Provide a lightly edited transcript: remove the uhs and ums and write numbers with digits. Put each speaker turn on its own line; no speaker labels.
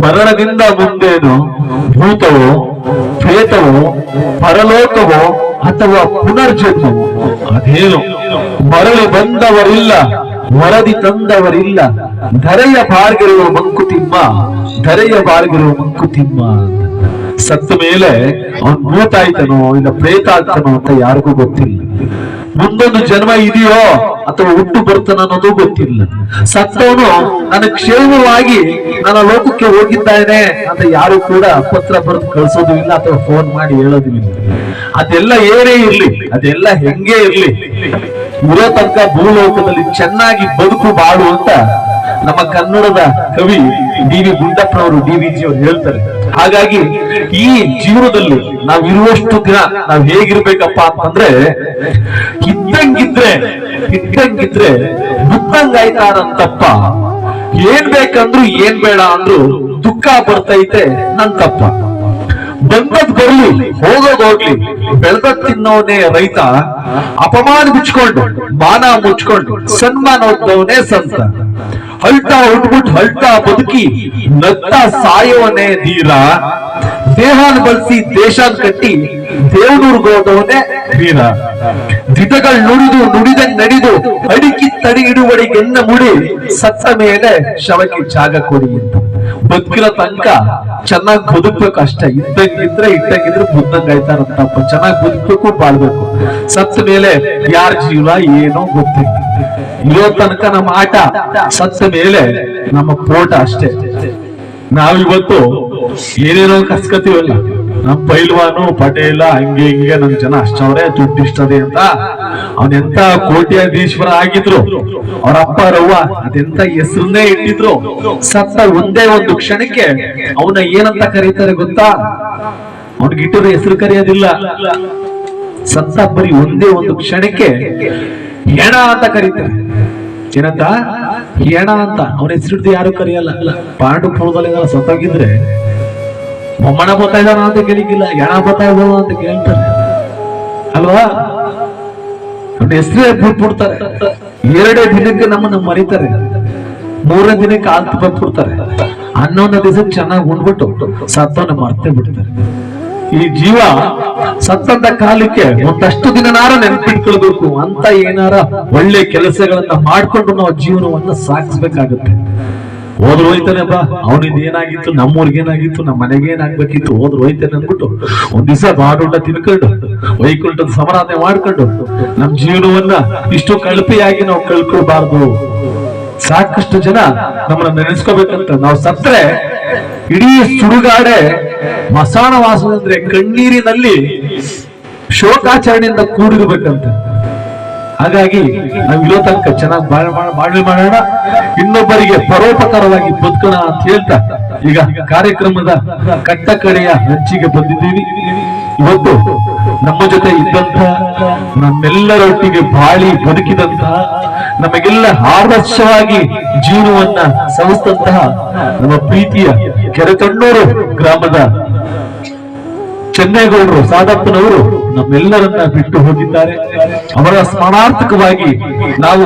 ಮರಣದಿಂದ ಮುಂದೇನು ಭೂತವೋ ಪ್ರೇತವೋ ಪರಲೋಕವೋ ಅಥವಾ ಪುನರ್ಜನ್ಮವೋ ಅದೇನು ಮರಳಿ ಬಂದವರಿಲ್ಲ, ವರದಿ ತಂದವರಿಲ್ಲ. ಧರೆಯ ಬಾರ್ಗಿರುವ ಮಂಕುತಿಮ್ಮ, ಧರೆಯ ಬಾರ್ಗಿರುವ ಮಂಕುತಿಮ್ಮ. ಸತ್ತ ಮೇಲೆ ಅವನ್ ಭೂತ ಆಯ್ತನೋ ಇಲ್ಲ ಪ್ರೇತ ಆಗ್ತಾನೋ ಅಂತ ಯಾರಿಗೂ ಗೊತ್ತಿಲ್ಲ. ಮುಂದೊಂದು ಜನ್ಮ ಇದೆಯೋ ಅಥವಾ ಹುಟ್ಟು ಬರ್ತಾನ ಅನ್ನೋದು ಗೊತ್ತಿಲ್ಲ. ಸತ್ತವನು ನನ್ನ ಕ್ಷೇಮವಾಗಿ ನನ್ನ ಲೋಕಕ್ಕೆ ಹೋಗಿದ್ದಾನೆ ಅಂತ ಯಾರು ಕೂಡ ಪತ್ರ ಬರೆದು ಕಳಿಸೋದು ಇಲ್ಲ ಅಥವಾ ಫೋನ್ ಮಾಡಿ ಹೇಳೋದು ಇಲ್ಲ. ಅದೆಲ್ಲ ಏನೇ ಇರ್ಲಿ, ಅದೆಲ್ಲ ಹೆಂಗೆ ಇರ್ಲಿ, ಇರೋ ತನಕ ಭೂಲೋಕದಲ್ಲಿ ಚೆನ್ನಾಗಿ ಬದುಕು ಬಾಳು ಅಂತ ನಮ್ಮ ಕನ್ನಡದ ಕವಿ ಡಿ.ವಿ. ಗುಂಡಪ್ಪನವರು, ಡಿ.ವಿ.ಜಿ. ಅವರು ಹೇಳ್ತಾರೆ. ಹಾಗಾಗಿ ಈ ಜೀವನದಲ್ಲಿ ನಾವ್ ಇರುವಷ್ಟು ದಿನ ನಾವ್ ಹೇಗಿರ್ಬೇಕಪ್ಪ ಅಂತಂದ್ರೆ ಇದ್ದಂಗಿದ್ರೆ ಮುದ್ದಂಗಾಯ್ತಾರಂತಪ್ಪ. ಏನ್ ಬೇಕಂದ್ರು ಏನ್ ಬೇಡ ಅಂದ್ರು ದುಃಖ ಬರ್ತೈತೆ ನನ್ ತಪ್ಪ. ಬಂದದ್ ಬರ್ಲಿ ಹೋಗೋದ್ ಹೋಗ್ಲಿ, ಬೆಳೆದದ್ ತಿನ್ನೋನೇ ರೈತ. ಅಪಮಾನ ಬಿಚ್ಕೊಂಡು ಮಾನ ಮುಚ್ಕೊಂಡು ಸನ್ಮಾನ ಹೊದ್ದವನೇ ಸಂತ. ಹಲ್ಟಾ ಹುಟ್ಬಿಟ್ಟು ಹಲ್ಟಾ ಬದುಕಿ ನಗ್ತಾ ಸಾಯೋನೇ ಧೀರ. ದೇಹಾನ್ ಬಳಸಿ ದೇಶಾನ್ ಕಟ್ಟಿ ದೇವನೂರ್ಗೋದವನೇ ವೀರ. ದಿಟಗಳು ನುಡಿದಂಗ್ ನಡೆದು ಅಡಿಕಿ ತಡಿ ಇಡುವಡಿಗೆನ್ನ ಮುಡಿ. ಸತ್ತ ಮೇಲೆ ಶವಕ್ಕೆ ಜಾಗ ಕೊಡಿ ಅಂತ. ಬದುಕಿರೋ ತನಕ ಚೆನ್ನಾಗಿ ಬದುಕ್ಬೇಕು ಅಷ್ಟೇ. ಇಟ್ಟಂಗಿದ್ರೆ ಮುದ್ದಂಗಾಯ್ತಾರಂತಪ್ಪ. ಚೆನ್ನಾಗಿ ಬದುಕ್ಬೇಕು, ಬಾಳ್ಬೇಕು. ಸತ್ತ ಮೇಲೆ ಯಾರ ಜೀವ ಏನೋ ಗೊತ್ತಿಲ್ಲ. ಇರೋ ತನಕ ನಮ್ಮ ಆಟ, ಸತ್ತ ಮೇಲೆ ನಮ್ಮ ಪೋಟ ಅಷ್ಟೇ. ನಾವಿವತ್ತು ಏನೇನೋ ಕಸ್ಕತೀವಲ್ಲ, ನಮ್ ಪೈಲ್ವಾನು ಪಟೇಲ ಹಂಗೆ ಹಿಂಗೆ ನಮ್ ಜನ ಅಷ್ಟವ್ರೆ ದುಡ್ಡು ಇಷ್ಟದೆ ಅಂತ. ಅವನೆಂತ ಕೋಟ್ಯಾಧೀಶ್ವರ ಆಗಿದ್ರು, ಅವ್ರ ಅಪ್ಪ ರವ್ವ ಅದೆಂತ ಹೆಸರನ್ನೇ ಇಟ್ಟಿದ್ರು. ಸತ್ತ ಒಂದೇ ಒಂದು ಕ್ಷಣಕ್ಕೆ ಅವನ ಏನಂತ ಕರೀತಾರೆ ಗೊತ್ತಾ? ಅವನಿಗಿಟ್ಟಿರೋ ಹೆಸರು ಕರೆಯೋದಿಲ್ಲ. ಸತ್ತ ಬರೀ ಒಂದೇ ಒಂದು ಕ್ಷಣಕ್ಕೆ ಹೆಣ ಅಂತ ಕರೀತಾರೆ. ಏನಂತ? ಹೆಣ ಅಂತ. ಅವನ ಹೆಸರಿಡ್ದು ಯಾರು ಕರೆಯಲ್ಲ. ಪಾಂಡುಪುರದಲ್ಲಿ ಸತ್ತೋಗಿದ್ರೆ ಮೊಮ್ಮಣ ಬರ್ತಾ ಇದ್ದಾನ ಅಂತ ಕೇಳಿಕ್ಕಿಲ್ಲ, ಹೆಣ ಬರ್ತಾ ಇದ್ದಾನ ಅಂತ ಕೇಳ್ತಾರೆ ಅಲ್ವಾ? ಅವನ ಹೆಸರೇ ಬಿಟ್ಬಿಡ್ತಾರೆ. 2 ದಿನಕ್ಕೆ ನಮ್ಮನ್ನ ಮರಿತಾರೆ, 3ನೇ ದಿನಕ್ಕೆ ಆಲ್ತು ಬಂದ್ಬಿಡ್ತಾರೆ. 11ನೇ ದಿವಸಕ್ಕೆ ಚೆನ್ನಾಗಿ ಉಂಡ್ಬಿಟ್ಟು ಸತ್ತವನ್ನ ಮರ್ತೇ ಬಿಡ್ತಾರೆ. ಈ ಜೀವ ಸತ್ತಂತ ಕಾಲಕ್ಕೆ ಒಂದಷ್ಟು ದಿನನಾರ ನೆನಪಿಟ್ಕೊಳ್ಬೇಕು ಅಂತ ಏನಾರ ಒಳ್ಳೆ ಕೆಲಸಗಳನ್ನ ಮಾಡ್ಕೊಂಡು ನಾವು ಜೀವನವನ್ನ ಸಾಗಿಸ್ಬೇಕಾಗತ್ತೆ. ಹೋದ್ರು ಹೋಯ್ತಾನೆ ಬಾ, ಅವನಿಂದ ಏನಾಗಿತ್ತು, ನಮ್ಮೂರ್ಗೇನಾಗಿತ್ತು, ನಮ್ಮ ಮನೆಗೇನಾಗ್ಬೇಕಿತ್ತು, ಹೋದ್ರು ಹೋಯ್ತಾನೆ ಅಂದ್ಬಿಟ್ಟು ಒಂದ್ ದಿವಸ ಬಾಡೂಟ ತಿನ್ಕೊಂಡು ವೈಕುಂಠದ ಸಮಾರಾಧನೆ ಮಾಡ್ಕೊಂಡು ನಮ್ ಜೀವನವನ್ನ ಇಷ್ಟು ಕಳಪೆಯಾಗಿ ನಾವು ಕಳ್ಕೊಳ್ಬಾರ್ದು. ಸಾಕಷ್ಟು ಜನ ನಮ್ಮನ್ನ ನೆನೆಸ್ಕೋಬೇಕಂತ. ನಾವು ಸತ್ರೆ ಇಡೀ ಸುಡುಗಾಡೆ ಮಸಾಣ ವಾಸನ ಅಂದ್ರೆ ಕಣ್ಣೀರಿನಲ್ಲಿ ಶೋಕಾಚರಣೆಯಿಂದ ಕೂಡಿರ್ಬೇಕಂತ. ಹಾಗಾಗಿ ನಾವು ಇರೋ ತನಕ ಚೆನ್ನಾಗಿ ಬಾಳ್ವೆ ಮಾಡೋಣ, ಇನ್ನೊಬ್ಬರಿಗೆ ಪರೋಪಕಾರವಾಗಿ ಬದುಕೋಣ ಅಂತ ಹೇಳ್ತಾ ಈಗ ಕಾರ್ಯಕ್ರಮದ ಕಟ್ಟ ಕಡೆಯ ಹಂಚಿಗೆ ಬಂದಿದ್ದೀವಿ. ಇವತ್ತು ನಮ್ಮ ಜೊತೆ ಇದ್ದಂತ, ನಮ್ಮೆಲ್ಲರೊಟ್ಟಿಗೆ ಬಾಳಿ ಬದುಕಿದಂತಹ, ನಮಗೆಲ್ಲ ಆದರ್ಶವಾಗಿ ಜೀವನವನ್ನ ಸವಿಸಿದಂತಹ ನಮ್ಮ ಪ್ರೀತಿಯ ಕೆರೆತಣ್ಣೂರು ಗ್ರಾಮದ ಚೆನ್ನೇಗೌಡರು ಸಾದಪ್ಪನವರು ನಮ್ಮೆಲ್ಲರನ್ನ ಬಿಟ್ಟು ಹೋಗಿದ್ದಾರೆ. ಅವರ ಸ್ಮರಣಾರ್ಥಕವಾಗಿ ನಾವು